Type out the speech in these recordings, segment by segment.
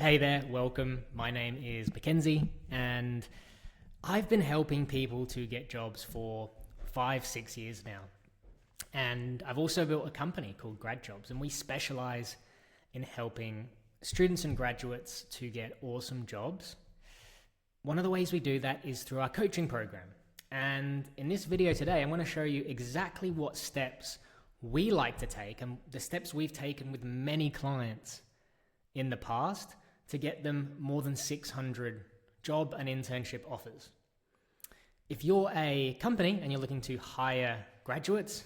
Hey there, welcome. My name is Mackenzie, and I've been helping people to get jobs for 5, 6 years now. And I've also built a company called Grad Jobs, and we specialize in helping students and graduates to get awesome jobs. One of the ways we do that is through our coaching program. And in this video today, I'm going to show you exactly what steps we like to take and the steps we've taken with many clients in the past to get them more than 600 job and internship offers. If you're a company and you're looking to hire graduates,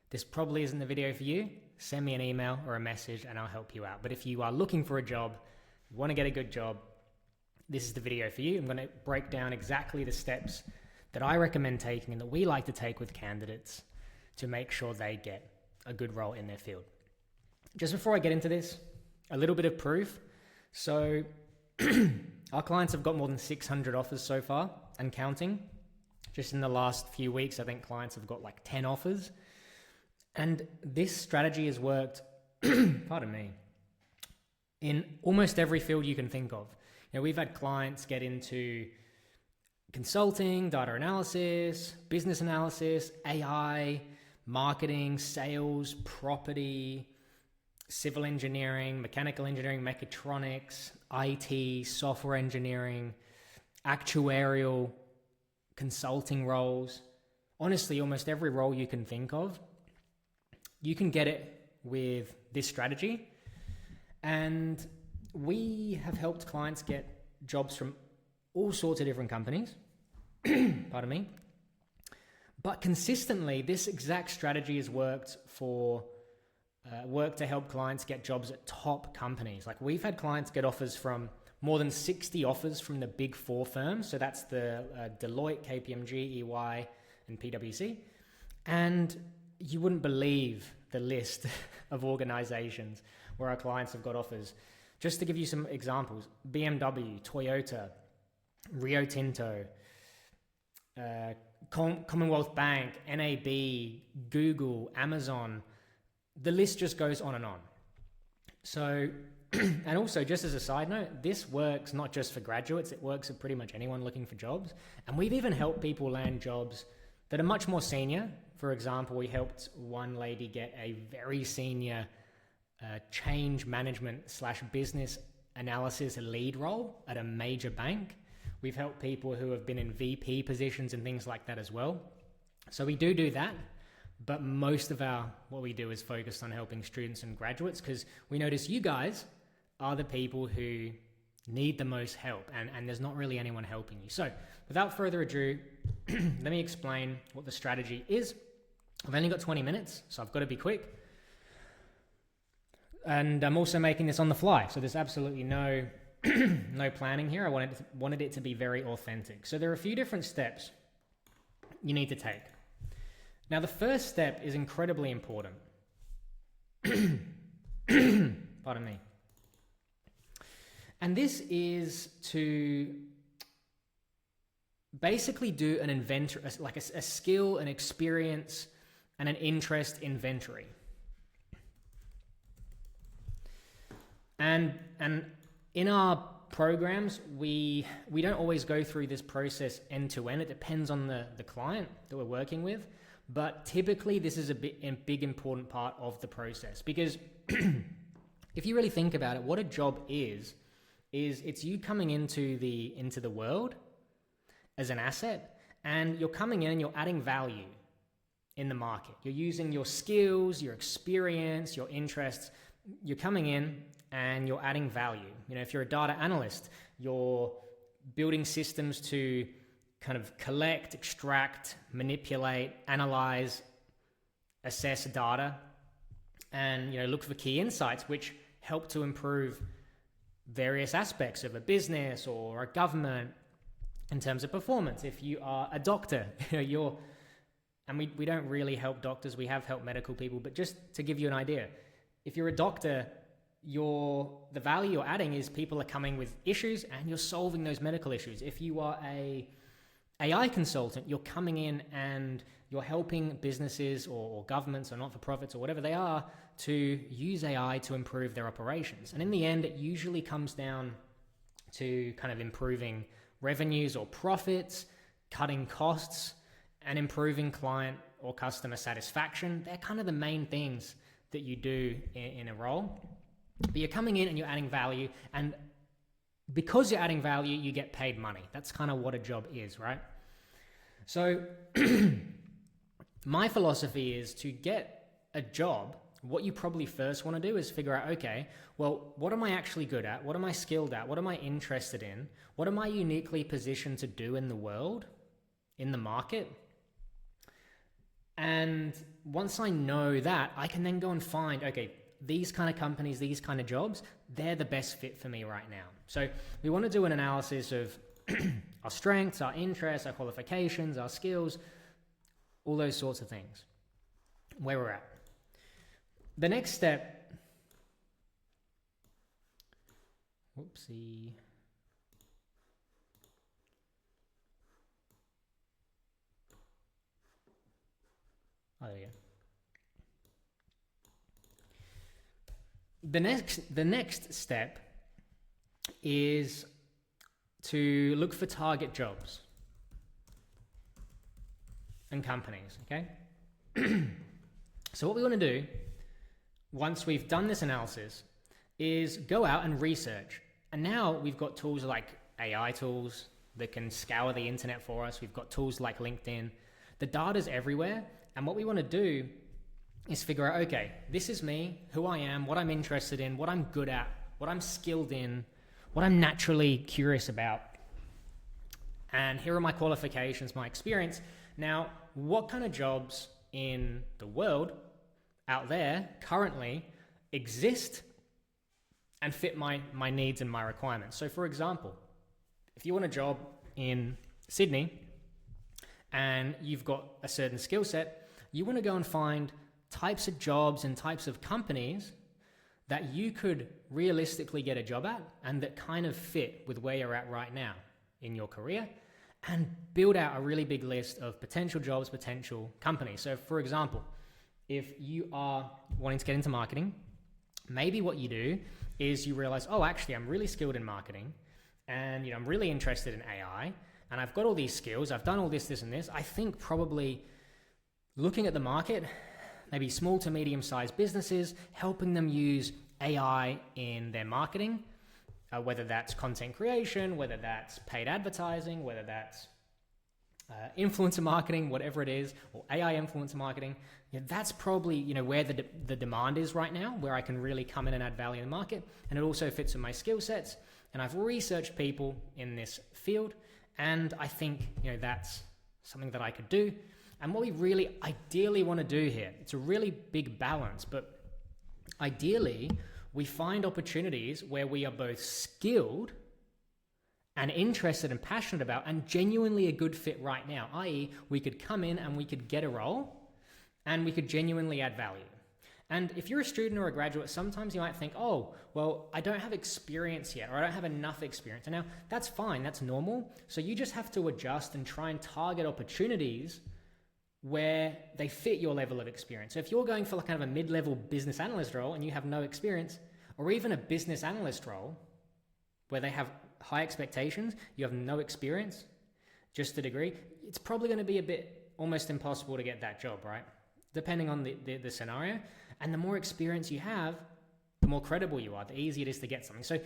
this probably isn't the video for you. Send me an email or a message and I'll help you out. But if you are looking for a job, you want to get a good job, this is the video for you. I'm going to break down exactly the steps that I recommend taking and that we like to take with candidates to make sure they get a good role in their field. Just before I get into this, a little bit of proof. So our clients have got more than 600 offers so far and counting. Just in the last few weeks, I think clients have got like 10 offers. And this strategy has worked, pardon me, in almost every field you can think of. You know, we've had clients get into consulting, data analysis, business analysis, AI, marketing, sales, property, civil engineering, mechanical engineering, mechatronics, IT, software engineering, actuarial, consulting roles. Honestly, almost every role you can think of, you can get it with this strategy. And we have helped clients get jobs from all sorts of different companies. Pardon me. But consistently, this exact strategy has worked to help clients get jobs at top companies. Like we've had clients get offers from more than 60 offers from the big four firms. So that's the Deloitte, KPMG, EY, and PwC. And you wouldn't believe the list of organizations where our clients have got offers. Just to give you some examples, BMW, Toyota, Rio Tinto, Commonwealth Bank, NAB, Google, Amazon. The list just goes on and on. So, and also just as a side note, this works not just for graduates, it works for pretty much anyone looking for jobs. And we've even helped people land jobs that are much more senior. For example, we helped one lady get a very senior change management / business analysis lead role at a major bank. We've helped people who have been in VP positions and things like that as well. So we do that. But most of what we do is focused on helping students and graduates because we notice you guys are the people who need the most help and there's not really anyone helping you. So without further ado, let me explain what the strategy is. I've only got 20 minutes, so I've got to be quick. And I'm also making this on the fly, so there's absolutely no planning here. I wanted it to be very authentic. So there are a few different steps you need to take. Now, the first step is incredibly important. Pardon me. And this is to basically do an inventory, like a skill, an experience, and an interest inventory. And in our programs, we don't always go through this process end to end. It depends on the client that we're working with. But typically, this is a big important part of the process because if you really think about it, what a job is it's you coming into the world as an asset, and you're coming in and you're adding value in the market. You're using your skills, your experience, your interests. You're coming in and you're adding value. You know, if you're a data analyst, you're building systems to kind of collect, extract, manipulate, analyze, assess data, and look for key insights which help to improve various aspects of a business or a government in terms of performance. If you are a doctor, and we don't really help doctors, we have helped medical people, but just to give you an idea, if you're a doctor, the value you're adding is people are coming with issues and you're solving those medical issues. If you are a AI consultant, you're coming in and you're helping businesses or governments or not-for-profits or whatever they are to use AI to improve their operations. And in the end, it usually comes down to kind of improving revenues or profits, cutting costs, and improving client or customer satisfaction. They're kind of the main things that you do in a role. But you're coming in and you're adding value, and because you're adding value, you get paid money. That's kind of what a job is, right? So my philosophy is to get a job. What you probably first want to do is figure out, okay, well, what am I actually good at? What am I skilled at? What am I interested in? What am I uniquely positioned to do in the world, in the market? And once I know that, I can then go and find, okay, these kind of companies, these kind of jobs, they're the best fit for me right now. So we want to do an analysis of our strengths, our interests, our qualifications, our skills, all those sorts of things, where we're at. The next step, whoopsie. Oh, there we go. The next step is to look for target jobs and companies, okay? So what we want to do, once we've done this analysis, is go out and research. And now we've got tools like AI tools that can scour the internet for us. We've got tools like LinkedIn. The data's everywhere. And what we want to do is figure out, okay, this is me, who I am, what I'm interested in, what I'm good at, what I'm skilled in, what I'm naturally curious about. And here are my qualifications, my experience. Now, what kind of jobs in the world out there currently exist and fit my needs and my requirements? So for example, if you want a job in Sydney and you've got a certain skill set, you want to go and find types of jobs and types of companies that you could realistically get a job at and that kind of fit with where you're at right now in your career, and build out a really big list of potential jobs, potential companies. So for example, if you are wanting to get into marketing, maybe what you do is you realize, oh, actually, I'm really skilled in marketing, and I'm really interested in AI, and I've got all these skills, I've done all this, this, and this. I think probably looking at the market, maybe small to medium-sized businesses, helping them use AI in their marketing, whether that's content creation, whether that's paid advertising, whether that's influencer marketing, whatever it is, or AI influencer marketing. That's probably where the demand is right now, where I can really come in and add value in the market, and it also fits with my skill sets. And I've researched people in this field, and I think that's something that I could do. And what we really ideally want to do here, it's a really big balance, but ideally we find opportunities where we are both skilled and interested and passionate about and genuinely a good fit right now, i.e. we could come in and we could get a role and we could genuinely add value. And if you're a student or a graduate, sometimes you might think, oh, well, I don't have experience yet, or I don't have enough experience. And now that's fine, that's normal. So you just have to adjust and try and target opportunities where they fit your level of experience. So if you're going for kind of a mid-level business analyst role and you have no experience, or even a business analyst role where they have high expectations, you have no experience, just a degree, it's probably going to be a bit almost impossible to get that job, right? Depending on the scenario. And the more experience you have, the more credible you are, the easier it is to get something. So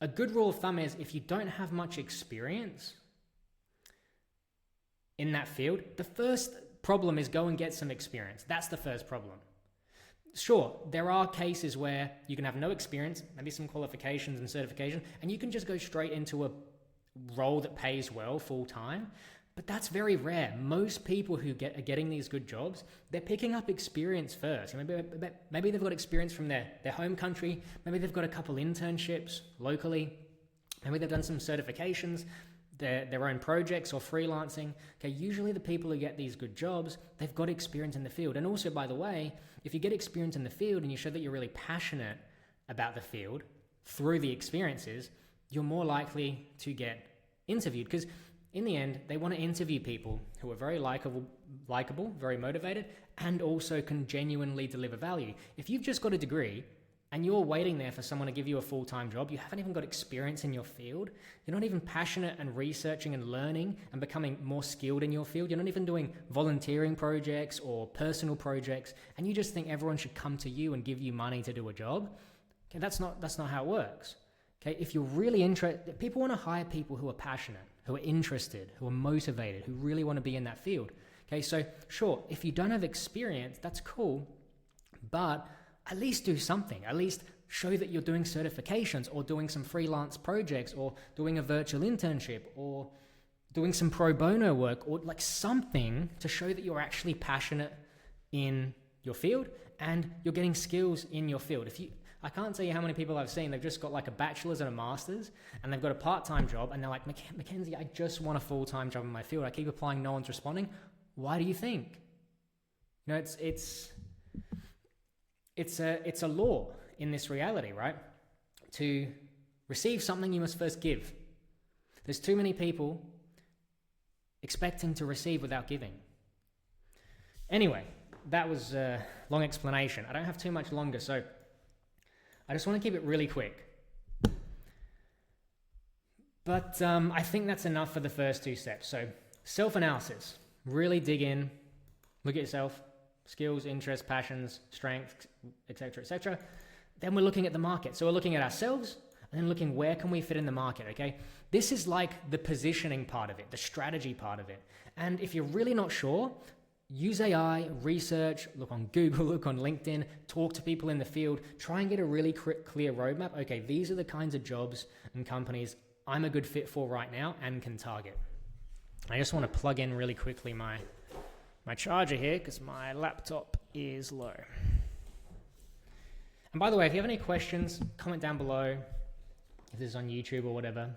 a good rule of thumb is if you don't have much experience in that field, the first problem is go and get some experience. That's the first problem. Sure, there are cases where you can have no experience, maybe some qualifications and certification, and you can just go straight into a role that pays well full time. But that's very rare. Most people who are getting these good jobs, they're picking up experience first. Maybe they've got experience from their home country. Maybe they've got a couple internships locally. Maybe they've done some certifications, their own projects or freelancing. Okay, usually the people who get these good jobs, they've got experience in the field. And also, by the way, if you get experience in the field and you show that you're really passionate about the field through the experiences, you're more likely to get interviewed. Because in the end, they want to interview people who are very likable, very motivated, and also can genuinely deliver value. If you've just got a degree and you're waiting there for someone to give you a full-time job, you haven't even got experience in your field, you're not even passionate and researching and learning and becoming more skilled in your field, you're not even doing volunteering projects or personal projects, and you just think everyone should come to you and give you money to do a job, okay, that's not how it works. Okay, if you're really interested, people want to hire people who are passionate, who are interested, who are motivated, who really want to be in that field. Okay, so sure, if you don't have experience, that's cool, but at least do something. At least show that you're doing certifications or doing some freelance projects or doing a virtual internship or doing some pro bono work or like something to show that you're actually passionate in your field and you're getting skills in your field. I can't tell you how many people I've seen, they've just got like a bachelor's and a master's and they've got a part-time job and they're like, Mackenzie, I just want a full-time job in my field. I keep applying, no one's responding. Why do you think? You know, it's a law in this reality, right? To receive something, you must first give. There's too many people expecting to receive without giving. Anyway, that was a long explanation. I don't have too much longer, so I just want to keep it really quick. But I think that's enough for the first two steps. So self-analysis, really dig in, look at yourself, skills, interests, passions, strengths, etc., etc. Then we're looking at the market. So we're looking at ourselves and then looking where can we fit in the market, okay? This is like the positioning part of it, the strategy part of it. And if you're really not sure, use AI, research, look on Google, look on LinkedIn, talk to people in the field, try and get a really clear roadmap. Okay, these are the kinds of jobs and companies I'm a good fit for right now and can target. I just want to plug in really quickly my charger here because my laptop is low. And by the way, if you have any questions, comment down below if this is on YouTube or whatever.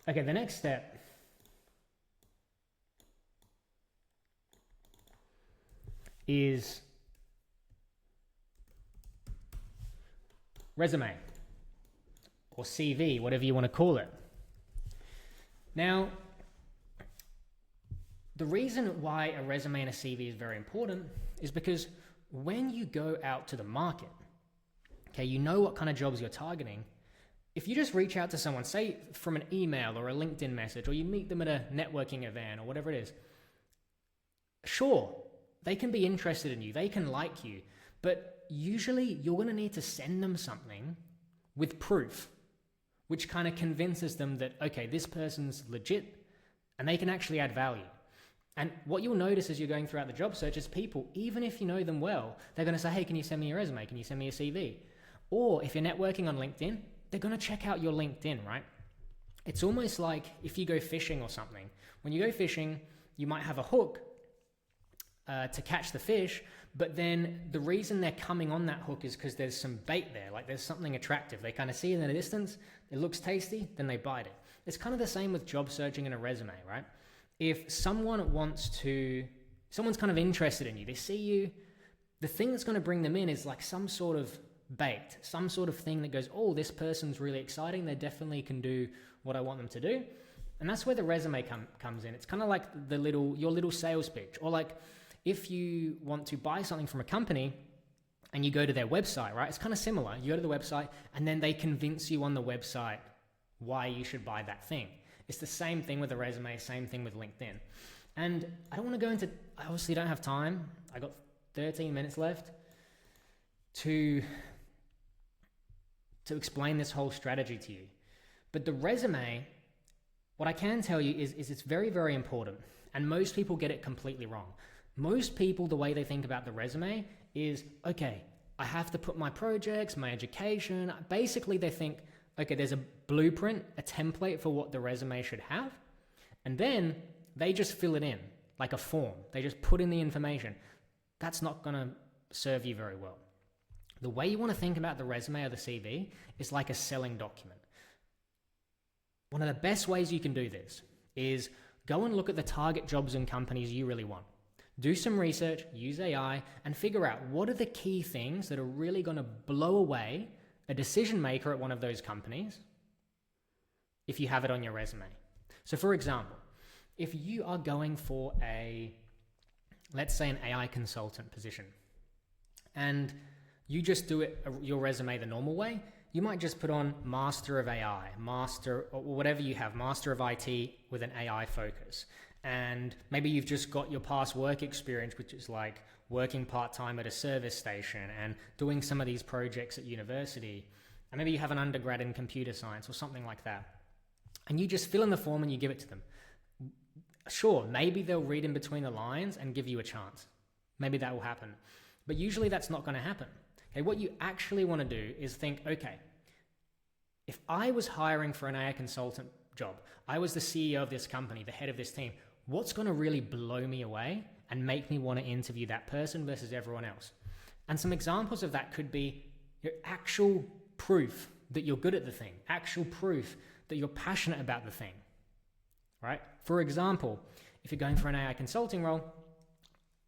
Okay, the next step is resume or CV, whatever you want to call it. Now, the reason why a resume and a CV is very important is because when you go out to the market, okay, you know what kind of jobs you're targeting. If you just reach out to someone, say from an email or a LinkedIn message, or you meet them at a networking event or whatever it is, sure, they can be interested in you, they can like you, but usually you're going to need to send them something with proof, which kind of convinces them that, okay, this person's legit and they can actually add value. And what you'll notice as you're going throughout the job search is people, even if you know them well, they're going to say, hey, can you send me your resume? Can you send me a CV? Or if you're networking on LinkedIn, they're going to check out your LinkedIn, right? It's almost like if you go fishing or something. When you go fishing, you might have a hook to catch the fish, but then the reason they're coming on that hook is because there's some bait there, like there's something attractive. They kind of see it in the distance, it looks tasty, then they bite it. It's kind of the same with job searching and a resume, right? If someone's kind of interested in you, they see you, the thing that's going to bring them in is like some sort of bait, some sort of thing that goes, oh, this person's really exciting, they definitely can do what I want them to do. And that's where the resume comes in. It's kind of like your little sales pitch, or like if you want to buy something from a company and you go to their website, right? It's kind of similar. You go to the website and then they convince you on the website why you should buy that thing. It's the same thing with a resume, same thing with LinkedIn. And I don't want to go into, I obviously don't have time. I got 13 minutes left to explain this whole strategy to you. But the resume, what I can tell you is it's very, very important. And most people get it completely wrong. Most people, the way they think about the resume is, okay, I have to put my projects, my education. Basically, they think, okay, there's a blueprint, a template for what the resume should have. And then they just fill it in like a form. They just put in the information. That's not going to serve you very well. The way you want to think about the resume or the CV is like a selling document. One of the best ways you can do this is go and look at the target jobs and companies you really want. Do some research, use AI, and figure out what are the key things that are really going to blow away a decision maker at one of those companies if you have it on your resume. So for example, if you are going for let's say an AI consultant position, and you just do your resume the normal way, you might just put on Master of AI, Master, or whatever you have, Master of IT with an AI focus. And maybe you've just got your past work experience, which is like working part-time at a service station and doing some of these projects at university. And maybe you have an undergrad in computer science or something like that. And you just fill in the form and you give it to them. Sure, maybe they'll read in between the lines and give you a chance. Maybe that will happen. But usually that's not going to happen. Okay, what you actually want to do is think, okay, if I was hiring for an AI consultant job, I was the CEO of this company, the head of this team, what's going to really blow me away and make me want to interview that person versus everyone else? And some examples of that could be your actual proof that you're good at the thing, actual proof that you're passionate about the thing, right? For example, if you're going for an AI consulting role,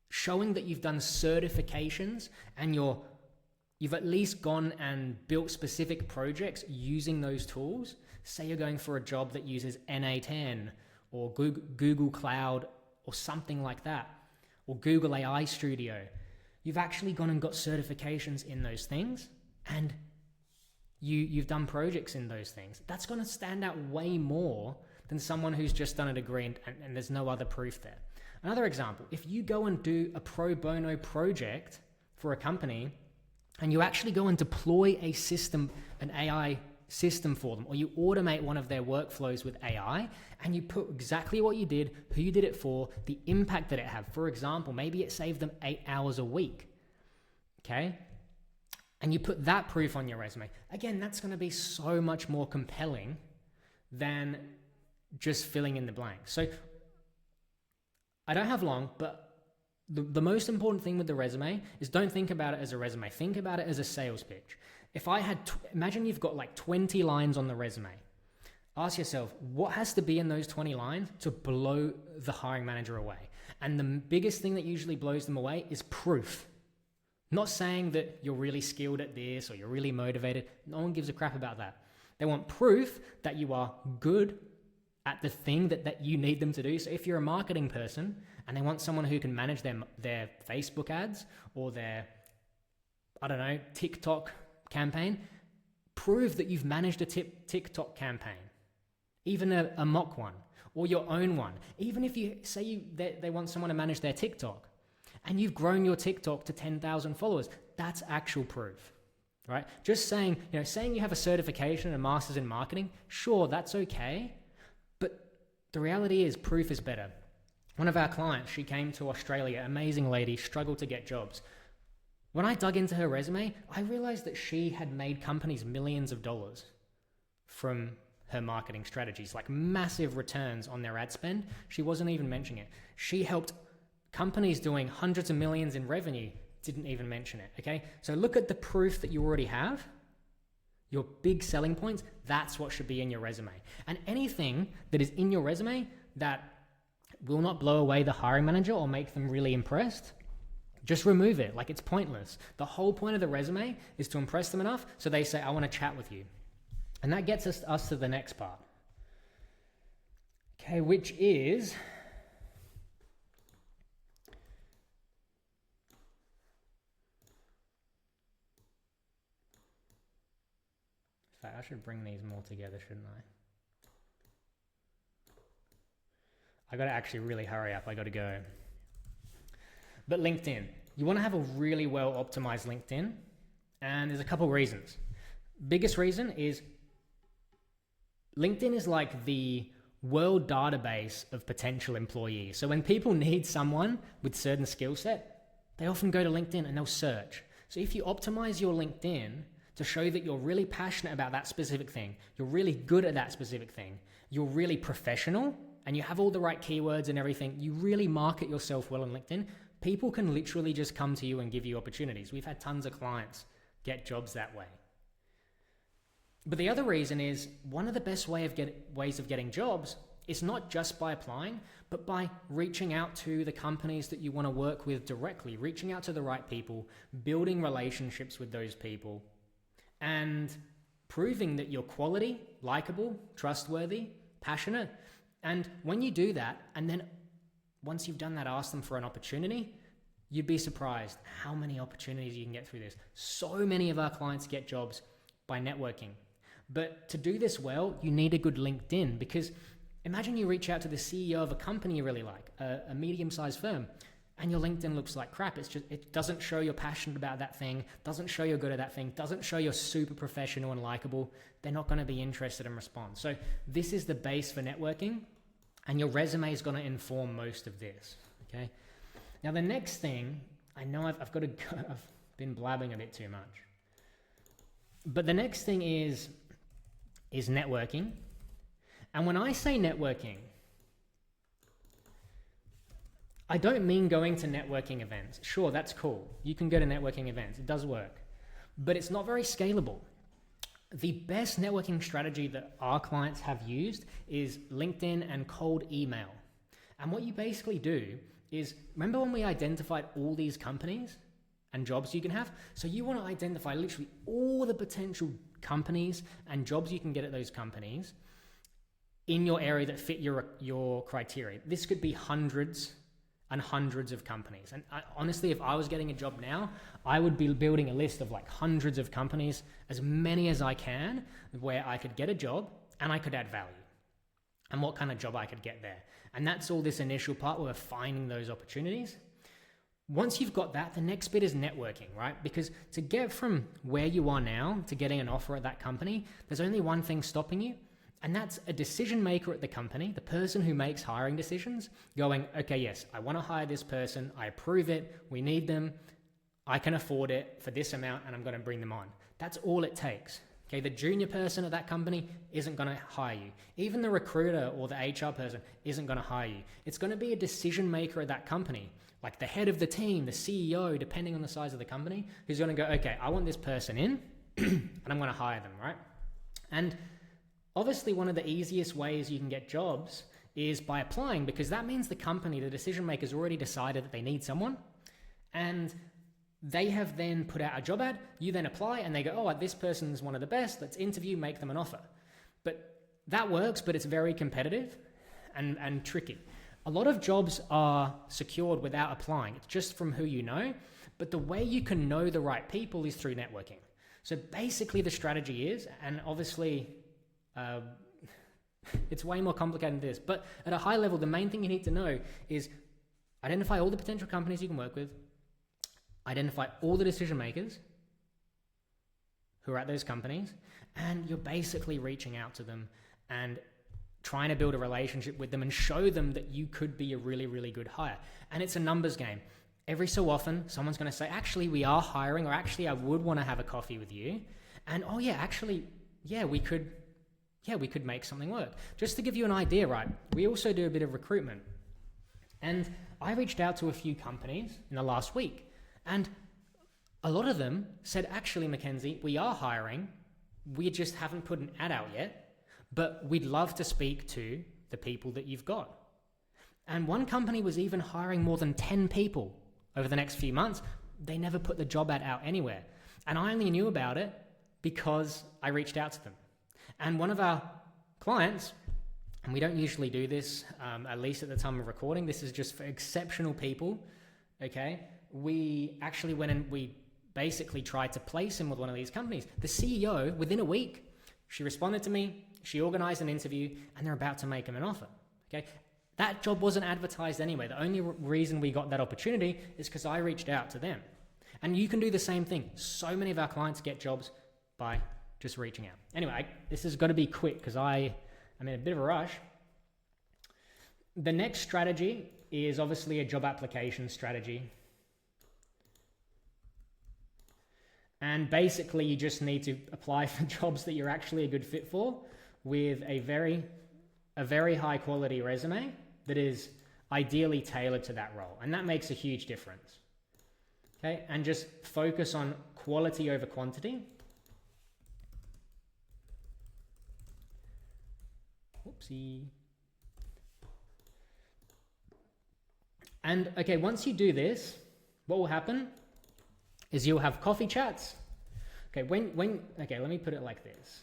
showing that you've done certifications and you've at least gone and built specific projects using those tools. Say you're going for a job that uses NA10 or Google Cloud or something like that, or Google AI Studio. You've actually gone and got certifications in those things, and you've done projects in those things. That's going to stand out way more than someone who's just done a degree and there's no other proof there. Another example, if you go and do a pro bono project for a company and you actually go and deploy a system, an AI system for them, or you automate one of their workflows with AI and you put exactly what you did, who you did it for, the impact that it had. For example, maybe it saved them 8 hours a week, okay? And you put that proof on your resume. Again, that's going to be so much more compelling than just filling in the blank. So I don't have long, but the most important thing with the resume is don't think about it as a resume. Think about it as a sales pitch. If I had, imagine you've got like 20 lines on the resume. Ask yourself, what has to be in those 20 lines to blow the hiring manager away? And the biggest thing that usually blows them away is proof. Not saying that you're really skilled at this or you're really motivated. No one gives a crap about that. They want proof that you are good at the thing that you need them to do. So if you're a marketing person and they want someone who can manage their Facebook ads or their, I don't know, TikTok campaign, prove that you've managed a TikTok campaign, even a mock one or your own one. Even if you say they want someone to manage their TikTok and you've grown your TikTok to 10,000 followers, that's actual proof, right? Just saying you have a certification and a master's in marketing, sure, that's okay. But the reality is proof is better. One of our clients, she came to Australia, amazing lady, struggled to get jobs. When I dug into her resume, I realized that she had made companies millions of dollars from her marketing strategies, like massive returns on their ad spend. She wasn't even mentioning it. She helped companies doing hundreds of millions in revenue, didn't even mention it, okay? So look at the proof that you already have, your big selling points, that's what should be in your resume. And anything that is in your resume that will not blow away the hiring manager or make them really impressed, just remove it. Like, it's pointless. The whole point of the resume is to impress them enough so they say, I want to chat with you. And that gets us to the next part. Okay, which is I should bring these more together, shouldn't I got to actually really hurry up. I got to go. But LinkedIn, you want to have a really well optimized LinkedIn, and there's a couple reasons. Biggest reason is LinkedIn is like the world database of potential employees. So when people need someone with certain skill set, they often go to LinkedIn and they'll search. So if you optimize your LinkedIn to show that you're really passionate about that specific thing, you're really good at that specific thing, you're really professional, and you have all the right keywords and everything, you really market yourself well on LinkedIn, people can literally just come to you and give you opportunities. We've had tons of clients get jobs that way. But the other reason is one of the best ways of getting jobs is not just by applying, but by reaching out to the companies that you want to work with directly, reaching out to the right people, building relationships with those people, and proving that you're quality, likable, trustworthy, passionate. And when you do that, and then once you've done that, ask them for an opportunity, you'd be surprised how many opportunities you can get through this. So many of our clients get jobs by networking. But to do this well, you need a good LinkedIn, because imagine you reach out to the CEO of a company you really like, a medium-sized firm, and your LinkedIn looks like crap. It doesn't show you're passionate about that thing, doesn't show you're good at that thing, doesn't show you're super professional and likable. They're not going to be interested and respond. So this is the base for networking, and your resume is going to inform most of this. Okay. Now the next thing, I know I've got to go, I've been blabbing a bit too much, but the next thing is networking. And when I say networking, I don't mean going to networking events. Sure, that's cool. You can go to networking events. It does work. But it's not very scalable. The best networking strategy that our clients have used is LinkedIn and cold email. And what you basically do is, remember when we identified all these companies and jobs you can have? So you want to identify literally all the potential companies and jobs you can get at those companies in your area that fit your criteria. This could be hundreds and hundreds of companies. And honestly, if I was getting a job now, I would be building a list of like hundreds of companies, as many as I can, where I could get a job and I could add value, and what kind of job I could get there. And that's all this initial part where we're finding those opportunities. Once you've got that, the next bit is networking, right? Because to get from where you are now to getting an offer at that company, there's only one thing stopping you. And that's a decision maker at the company, the person who makes hiring decisions, going, okay, yes, I want to hire this person. I approve it. We need them. I can afford it for this amount, and I'm going to bring them on. That's all it takes. Okay, the junior person at that company isn't going to hire you. Even the recruiter or the HR person isn't going to hire you. It's going to be a decision maker at that company, like the head of the team, the CEO, depending on the size of the company, who's going to go, okay, I want this person in, and I'm going to hire them, right? And obviously, one of the easiest ways you can get jobs is by applying, because that means the company, the decision maker, has already decided that they need someone, and they have then put out a job ad. You then apply, and they go, oh, this person's one of the best. Let's interview, make them an offer. But that works, but it's very competitive and tricky. A lot of jobs are secured without applying. It's just from who you know. But the way you can know the right people is through networking. So basically the strategy is, and obviously it's way more complicated than this, but at a high level, the main thing you need to know is identify all the potential companies you can work with, identify all the decision makers who are at those companies, and you're basically reaching out to them and trying to build a relationship with them and show them that you could be a really, really good hire. And it's a numbers game. Every so often, someone's going to say, actually, we are hiring, or actually, I would want to have a coffee with you. And, oh yeah, actually, yeah, we could make something work. Just to give you an idea, right? We also do a bit of recruitment. And I reached out to a few companies in the last week, and a lot of them said, actually, Mackenzie, we are hiring. We just haven't put an ad out yet, but we'd love to speak to the people that you've got. And one company was even hiring more than 10 people over the next few months. They never put the job ad out anywhere. And I only knew about it because I reached out to them. And one of our clients, and we don't usually do this, at least at the time of recording, this is just for exceptional people, okay? We actually went and we basically tried to place him with one of these companies. The CEO, within a week, she responded to me, she organized an interview, and they're about to make him an offer, okay? That job wasn't advertised anyway. The only reason we got that opportunity is because I reached out to them. And you can do the same thing. So many of our clients get jobs by just reaching out. Anyway, this has got to be quick because I'm in a bit of a rush. The next strategy is obviously a job application strategy. And basically, you just need to apply for jobs that you're actually a good fit for with a very high quality resume that is ideally tailored to that role. And that makes a huge difference. Okay, and just focus on quality over quantity. Whoopsie. And okay, once you do this, what will happen is you'll have coffee chats. Okay, okay, let me put it like this.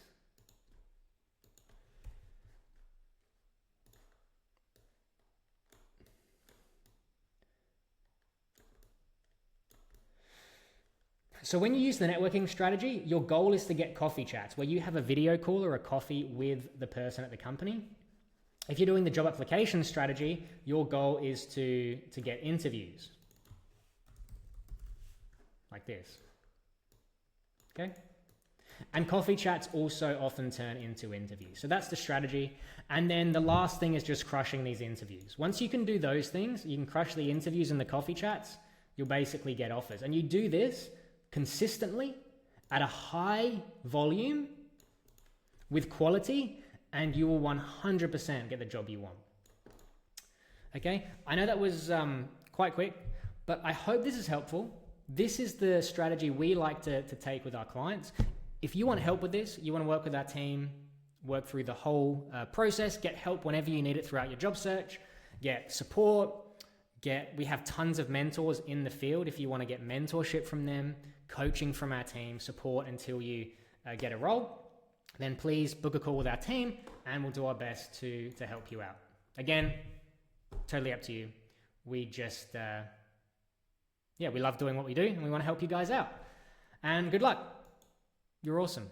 So when you use the networking strategy, your goal is to get coffee chats where you have a video call or a coffee with the person at the company. If you're doing the job application strategy, your goal is to get interviews like this. Okay? And coffee chats also often turn into interviews. So that's the strategy. And then the last thing is just crushing these interviews. Once you can do those things, you can crush the interviews and the coffee chats, you'll basically get offers. And you do this consistently at a high volume with quality, and you will 100% get the job you want. Okay, I know that was quite quick, but I hope this is helpful. This is the strategy we like to take with our clients. If you want help with this, you want to work with our team, work through the whole process, get help whenever you need it throughout your job search, get support, we have tons of mentors in the field if you want to get mentorship from them, coaching from our team, support until you get a role, then please book a call with our team and we'll do our best to help you out. Again, totally up to you. We just, we love doing what we do and we want to help you guys out. And good luck. You're awesome.